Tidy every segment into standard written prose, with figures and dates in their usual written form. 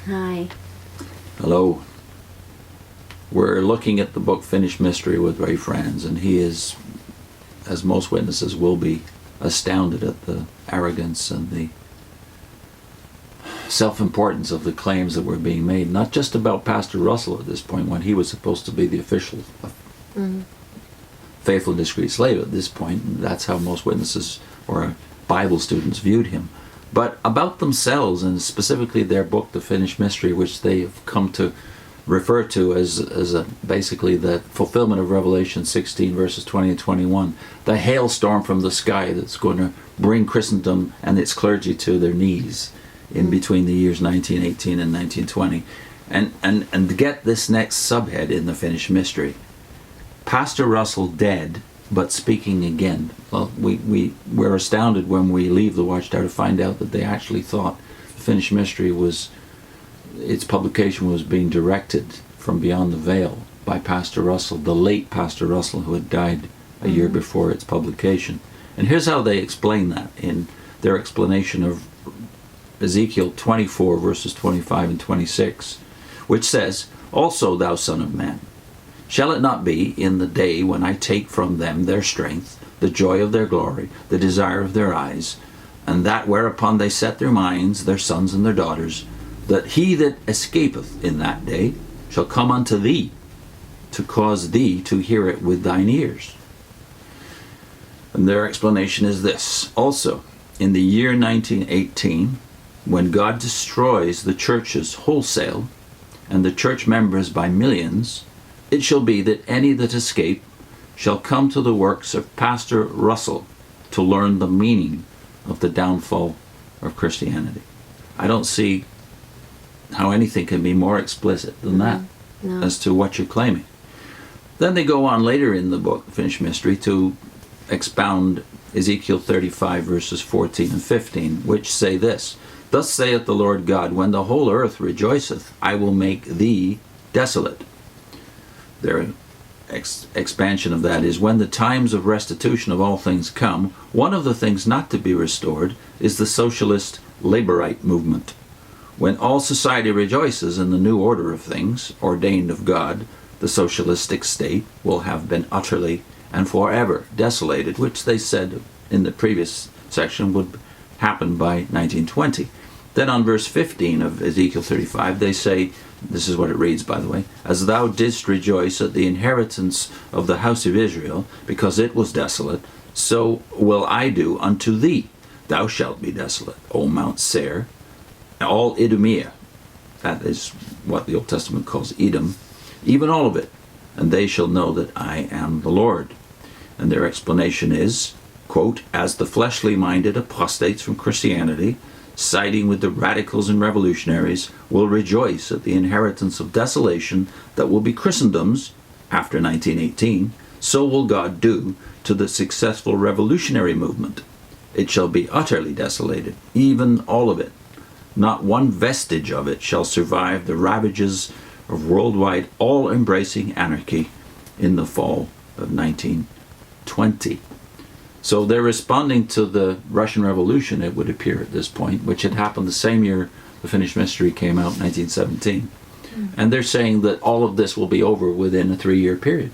Hi. Hello. We're looking at the book Finished Mystery with Ray Franz, and he is, as most witnesses will be, astounded at the arrogance and the self-importance of the claims that were being made, not just about Pastor Russell at this point, when he was supposed to be the official faithful and discreet slave at this point. That's how most witnesses or Bible students viewed him. But about themselves, and specifically their book, The Finished Mystery, which they have come to refer to as basically the fulfillment of Revelation 16, verses 20 and 21, the hailstorm from the sky that's going to bring Christendom and its clergy to their knees in between the years 1918 and 1920. And get this next subhead in The Finished Mystery. Pastor Russell dead, but speaking again. Well, we're astounded when we leave the Watchtower to find out that they actually thought The Finished Mystery its publication was being directed from beyond the veil by Pastor Russell, the late Pastor Russell, who had died a year before its publication. And here's how they explain that in their explanation of Ezekiel 24, verses 25 and 26, which says, "Also, thou son of man, shall it not be in the day when I take from them their strength, the joy of their glory, the desire of their eyes, and that whereupon they set their minds, their sons and their daughters, that he that escapeth in that day shall come unto thee, to cause thee to hear it with thine ears?" And their explanation is this: also, in the year 1918, when God destroys the churches wholesale, and the church members by millions, it shall be that any that escape shall come to the works of Pastor Russell to learn the meaning of the downfall of Christianity. I don't see how anything can be more explicit than that as to what you're claiming. Then they go on later in the book, Finished Mystery, to expound Ezekiel 35, verses 14 and 15, which say this: "Thus saith the Lord God, when the whole earth rejoiceth, I will make thee desolate." Their expansion of that is, when the times of restitution of all things come, one of the things not to be restored is the socialist laborite movement. When all society rejoices in the new order of things, ordained of God, the socialistic state will have been utterly and forever desolated, which they said in the previous section would happen by 1920. Then on verse 15 of Ezekiel 35, they say, this is what it reads, by the way: "As thou didst rejoice at the inheritance of the house of Israel, because it was desolate, so will I do unto thee. Thou shalt be desolate, O Mount Seir, all Idumea," that is what the Old Testament calls Edom, "even all of it, and they shall know that I am the Lord." And their explanation is, quote, "As the fleshly minded apostates from Christianity, siding with the radicals and revolutionaries, will rejoice at the inheritance of desolation that will be Christendom's after 1918, so will God do to the successful revolutionary movement. It shall be utterly desolated, even all of it. Not one vestige of it shall survive the ravages of worldwide all-embracing anarchy in the fall of 1920. So they're responding to the Russian Revolution, it would appear at this point, which had happened the same year The Finished Mystery came out, 1917. And they're saying that all of this will be over within a 3-year period,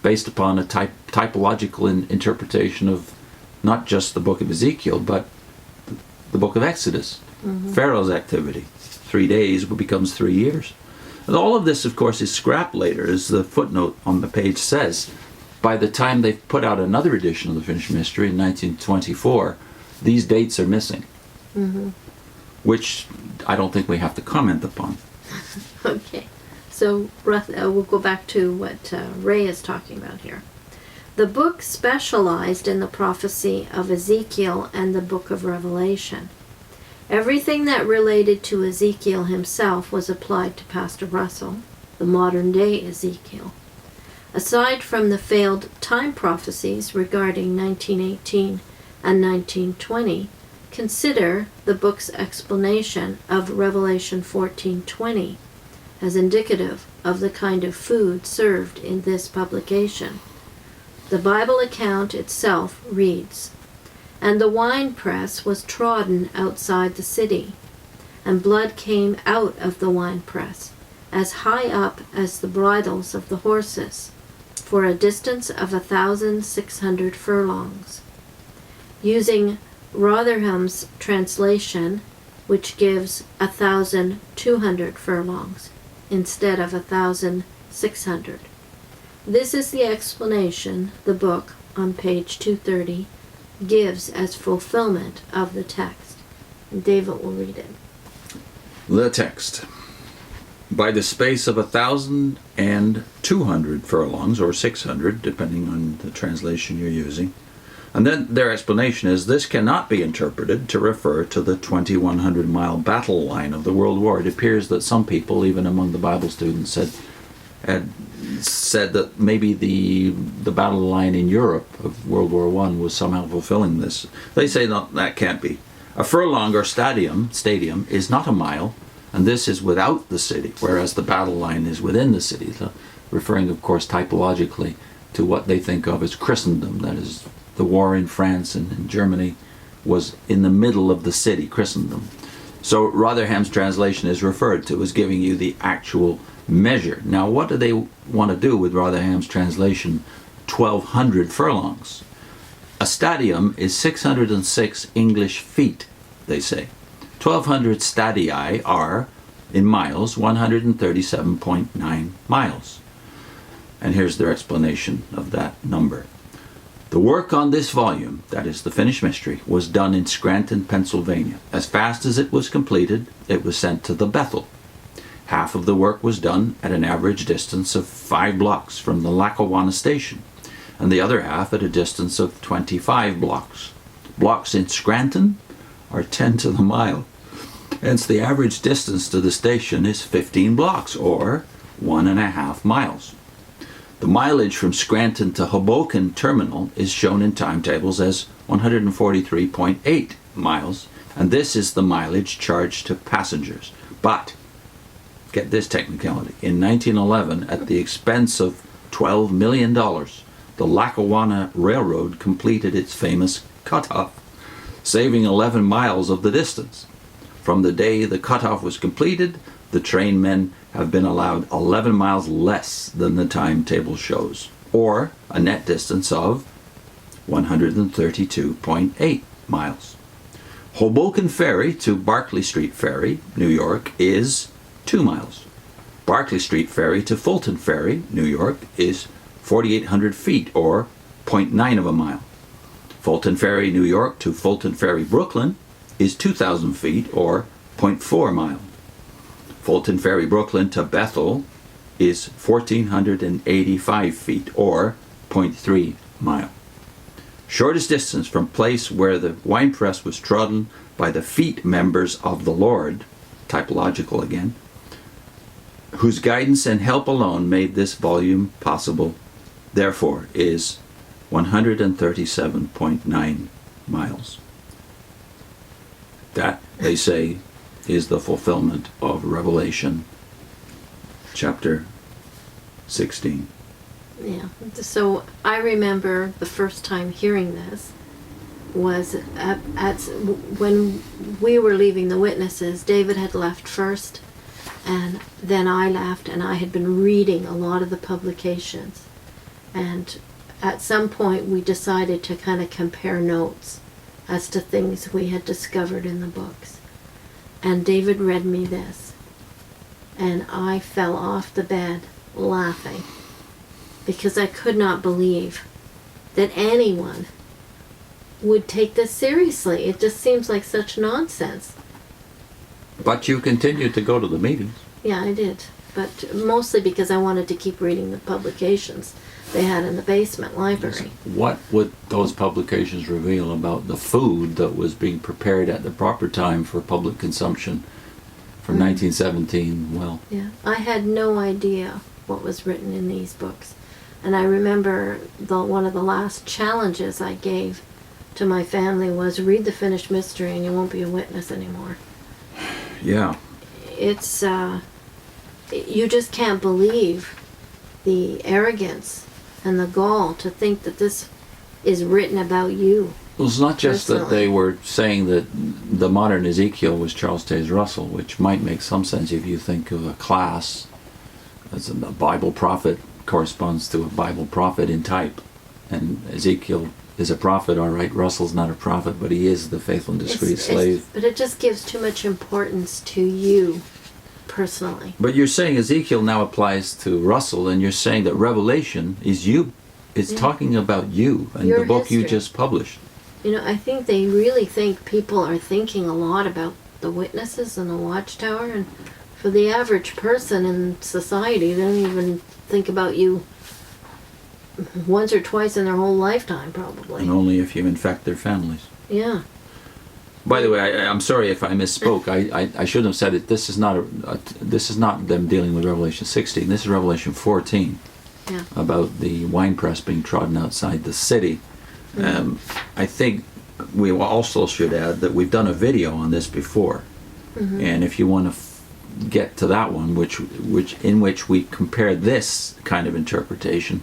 based upon a typological interpretation of not just the book of Ezekiel, but the book of Exodus, Pharaoh's activity. 3 days becomes 3 years. And all of this, of course, is scrapped later, as the footnote on the page says. By the time they've put out another edition of The Finished Mystery in 1924, these dates are missing, which I don't think we have to comment upon. Okay, so we'll go back to what Ray is talking about here. The book specialized in the prophecy of Ezekiel and the book of Revelation. Everything that related to Ezekiel himself was applied to Pastor Russell, the modern-day Ezekiel. Aside from the failed time prophecies regarding 1918 and 1920, consider the book's explanation of Revelation 14:20 as indicative of the kind of food served in this publication. The Bible account itself reads, "And the winepress was trodden outside the city. and blood came out of the winepress, as high up as the bridles of the horses, for a distance of 1,600 furlongs. Using Rotherham's translation, which gives 1,200 furlongs instead of 1,600. This is the explanation the book, on page 230, gives as fulfillment of the text. And David will read it. The text. By the space of 1,200 furlongs, or 600, depending on the translation you're using. And then their explanation is, this cannot be interpreted to refer to the 2,100-mile battle line of the World War. It appears that some people, even among the Bible students, had said that maybe the battle line in Europe of World War I was somehow fulfilling this. They say that can't be. A furlong or stadium is not a mile, and this is without the city, whereas the battle line is within the city, so referring, of course, typologically to what they think of as Christendom. That is, the war in France and in Germany was in the middle of the city, Christendom. So Rotherham's translation is referred to as giving you the actual measure. Now, what do they want to do with Rotherham's translation, 1,200 furlongs? A stadium is 606 English feet, they say. 1,200 stadii are, in miles, 137.9 miles. And here's their explanation of that number. The work on this volume, that is the finished mystery, was done in Scranton, Pennsylvania. As fast as it was completed, it was sent to the Bethel. Half of the work was done at an average distance of 5 blocks from the Lackawanna station, and the other half at a distance of 25 blocks. Blocks in Scranton are 10 to the mile. Hence the average distance to the station is 15 blocks, or 1.5 miles. The mileage from Scranton to Hoboken Terminal is shown in timetables as 143.8 miles, and this is the mileage charged to passengers. But, get this technicality, in 1911, at the expense of $12 million, the Lackawanna Railroad completed its famous cutoff, saving 11 miles of the distance. From the day the cutoff was completed, the trainmen have been allowed 11 miles less than the timetable shows, or a net distance of 132.8 miles. Hoboken Ferry to Barclay Street Ferry, New York, is 2 miles. Barclay Street Ferry to Fulton Ferry, New York, is 4,800 feet, or 0.9 of a mile. Fulton Ferry, New York to Fulton Ferry, Brooklyn, is 2,000 feet, or 0.4 mile. Fulton Ferry, Brooklyn to Bethel is 1,485 feet, or 0.3 mile. Shortest distance from place where the winepress was trodden by the feet members of the Lord, typological again, whose guidance and help alone made this volume possible, therefore, is 137.9 miles. That, they say, is the fulfillment of Revelation chapter 16. Yeah, so I remember the first time hearing this was when we were leaving the witnesses. David had left first, and then I left, and I had been reading a lot of the publications. And at some point we decided to kind of compare notes as to things we had discovered in the books. And David read me this, and I fell off the bed laughing, because I could not believe that anyone would take this seriously. It just seems like such nonsense. But you continued to go to the meetings. Yeah, I did, but mostly because I wanted to keep reading the publications they had in the basement library. What would those publications reveal about the food that was being prepared at the proper time for public consumption from 1917? Well, yeah, I had no idea what was written in these books. And I remember one of the last challenges I gave to my family was, read the finished mystery and you won't be a witness anymore. Yeah. It's, you just can't believe the arrogance and the gall to think that this is written about you. Well, it's not just that personally. they were saying that the modern Ezekiel was Charles Taze Russell, which might make some sense if you think of a class as a Bible prophet corresponds to a Bible prophet in type. And Ezekiel is a prophet, all right. Russell's not a prophet, but he is the faithful and discreet slave. But it just gives too much importance to you personally. But you're saying Ezekiel now applies to Russell, and you're saying that Revelation is you. It's Yeah. talking about you and Your the book you history. just published. You know, I think they really think people are thinking a lot about the witnesses and the Watchtower, and for the average person in society, they don't even think about you once or twice in their whole lifetime, probably. And only if you infect their families. Yeah. By the way, I'm sorry if I misspoke. I should have said it. This is not them dealing with Revelation 16. This is Revelation 14 Yeah. about the winepress being trodden outside the city. I think we also should add that we've done a video on this before, and if you want to get to that one, in which we compare this kind of interpretation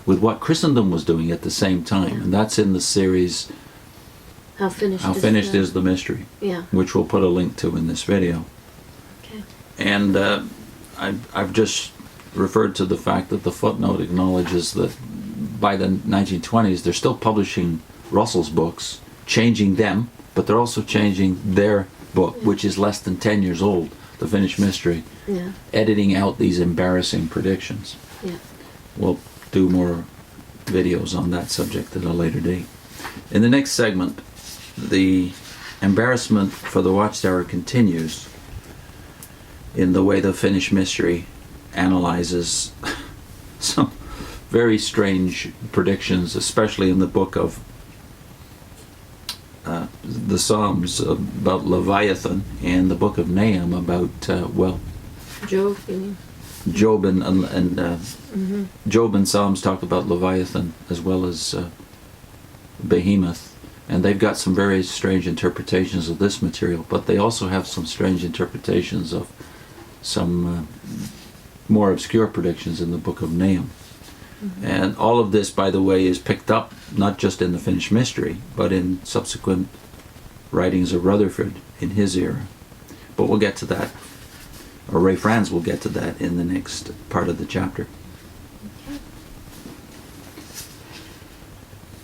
with what Christendom was doing at the same time, and that's in the series How finished, How Finished is the Mystery, Yeah. which we'll put a link to in this video. Okay. And I've just referred to the fact that the footnote acknowledges that by the 1920s they're still publishing Russell's books, changing them, but they're also changing their book, which is less than 10 years old, The Finished Mystery, Yeah. editing out these embarrassing predictions. Yeah. We'll do more videos on that subject at a later date. In the next segment, the embarrassment for the Watchtower continues in the way the Finished Mystery analyzes some very strange predictions, especially in the book of the Psalms about Leviathan, and the book of Nahum about Job, you mean? Job and Job and Psalms talk about Leviathan as well as Behemoth, and they've got some very strange interpretations of this material, but they also have some strange interpretations of some more obscure predictions in the book of Nahum. And all of this, by the way, is picked up not just in the Finished Mystery, but in subsequent writings of Rutherford in his era. But we'll get to that, or Ray Franz will get to that in the next part of the chapter.